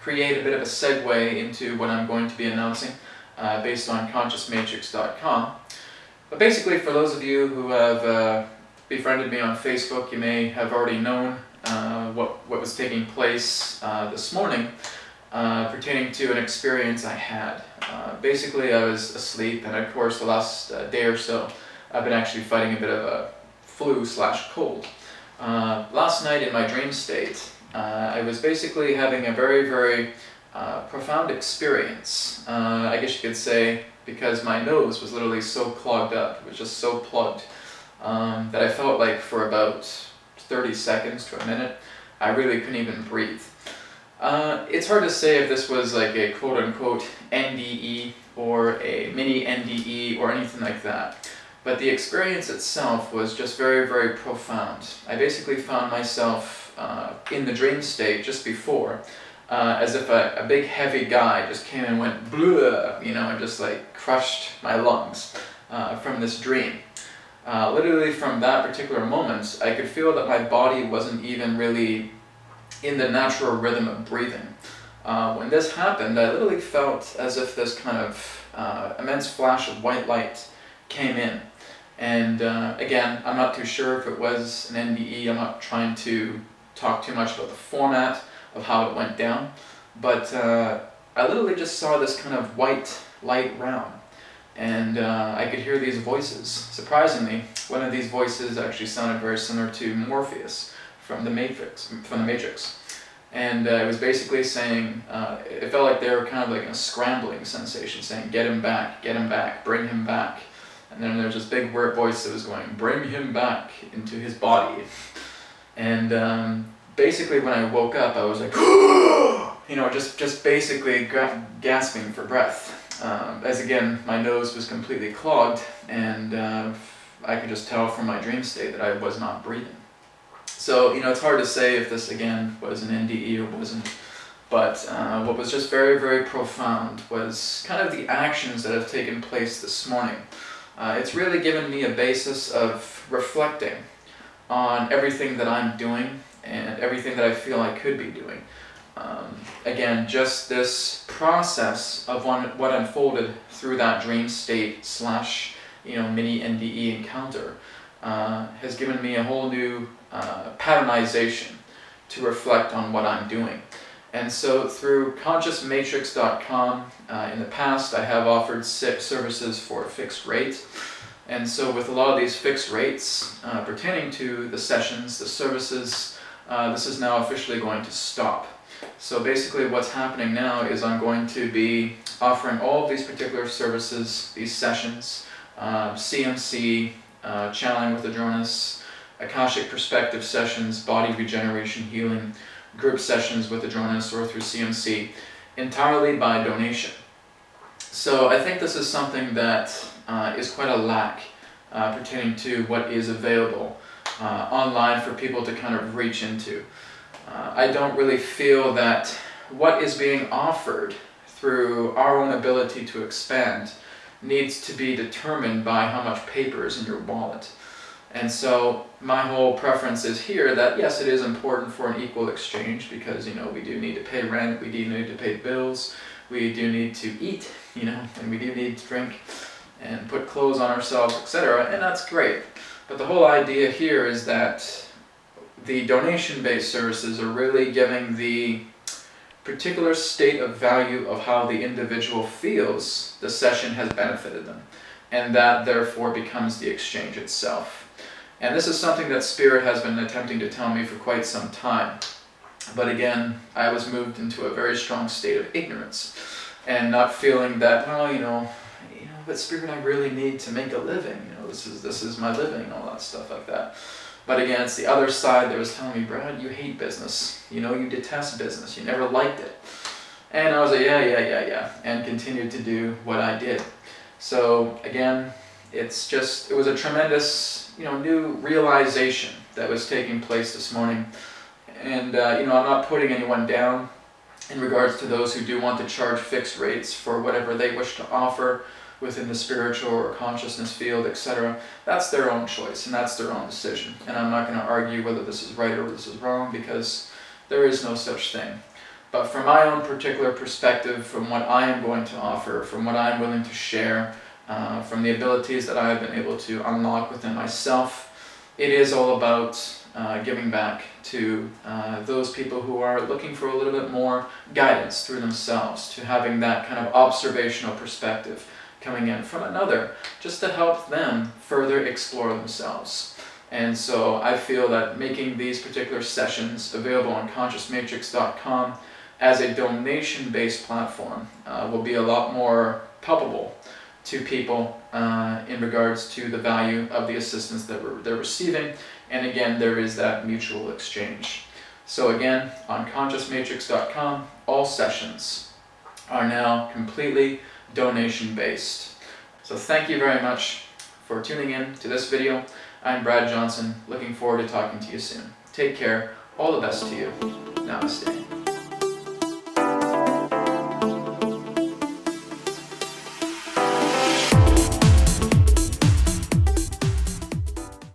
create a bit of a segue into what I'm going to be announcing based on ConsciousMatrix.com. But basically, for those of you who have befriended me on Facebook, you may have already known what was taking place this morning pertaining to an experience I had. Basically, I was asleep, and of course the last day or so I've been actually fighting a bit of a flu/cold. Last night in my dream state, I was basically having a very profound experience, I guess you could say, because my nose was literally so clogged up, it was just so plugged, that I felt like for about 30 seconds to a minute, I really couldn't even breathe. It's hard to say if this was like a quote-unquote NDE or a mini NDE or anything like that, but the experience itself was just very profound. I basically found myself in the dream state just before, as if a big heavy guy just came and went blah, and just like crushed my lungs from this dream. Literally from that particular moment, I could feel that my body wasn't even really in the natural rhythm of breathing. When this happened, I literally felt as if this kind of immense flash of white light came in. And again, I'm not too sure if it was an NDE. I'm not trying to talk too much about the format of how it went down, but I literally just saw this kind of white light round, and I could hear these voices. Surprisingly, one of these voices actually sounded very similar to Morpheus from the Matrix. And it was basically saying, it felt like they were kind of like a scrambling sensation, saying, get him back, bring him back. And then there's this big weird voice that was going, bring him back into his body. And basically when I woke up, I was like, just basically gasping for breath. As again, my nose was completely clogged, and I could just tell from my dream state that I was not breathing. So, it's hard to say if this, again, was an NDE or wasn't, but what was just very profound was kind of the actions that have taken place this morning. It's really given me a basis of reflecting on everything that I'm doing and everything that I feel I could be doing. Again, just this process of what unfolded through that dream state / mini NDE encounter has given me a whole new patternization to reflect on what I'm doing. And so through ConsciousMatrix.com, in the past I have offered services for a fixed rate. And so with a lot of these fixed rates pertaining to the sessions, the services, this is now officially going to stop. So basically what's happening now is I'm going to be offering all of these particular services, these sessions, CMC, channeling with Adronis, Akashic Perspective sessions, body regeneration healing, group sessions with Adronis or through CMC, entirely by donation. So I think this is something that is quite a lack pertaining to what is available online for people to kind of reach into. I don't really feel that what is being offered through our own ability to expand needs to be determined by how much paper is in your wallet. And so my whole preference is here that yes, it is important for an equal exchange, because we do need to pay rent, we do need to pay bills, we do need to eat, and we do need to drink and put clothes on ourselves, etc. And that's great. But the whole idea here is that the donation-based services are really giving the particular state of value of how the individual feels the session has benefited them. And that therefore becomes the exchange itself. And this is something that Spirit has been attempting to tell me for quite some time. But again, I was moved into a very strong state of ignorance and not feeling that, but Spirit, I really need to make a living. This is my living and all that stuff like that. But again, it's the other side that was telling me, Brad, you hate business. You detest business. You never liked it. And I was like, yeah, and continued to do what I did. So again, it was a tremendous, new realization that was taking place this morning. And, I'm not putting anyone down in regards to those who do want to charge fixed rates for whatever they wish to offer within the spiritual or consciousness field, etc. That's their own choice and that's their own decision. And I'm not going to argue whether this is right or this is wrong, because there is no such thing. But from my own particular perspective, from what I am going to offer, from what I'm willing to share, from the abilities that I have been able to unlock within myself, it is all about giving back to those people who are looking for a little bit more guidance through themselves, to having that kind of observational perspective coming in from another, just to help them further explore themselves. And so I feel that making these particular sessions available on ConsciousMatrix.com as a donation-based platform will be a lot more palpable to people in regards to the value of the assistance that they're receiving. And again, there is that mutual exchange. So again, on ConsciousMatrix.com, all sessions are now completely donation-based. So thank you very much for tuning in to this video. I'm Brad Johnson, looking forward to talking to you soon. Take care, all the best to you. Namaste.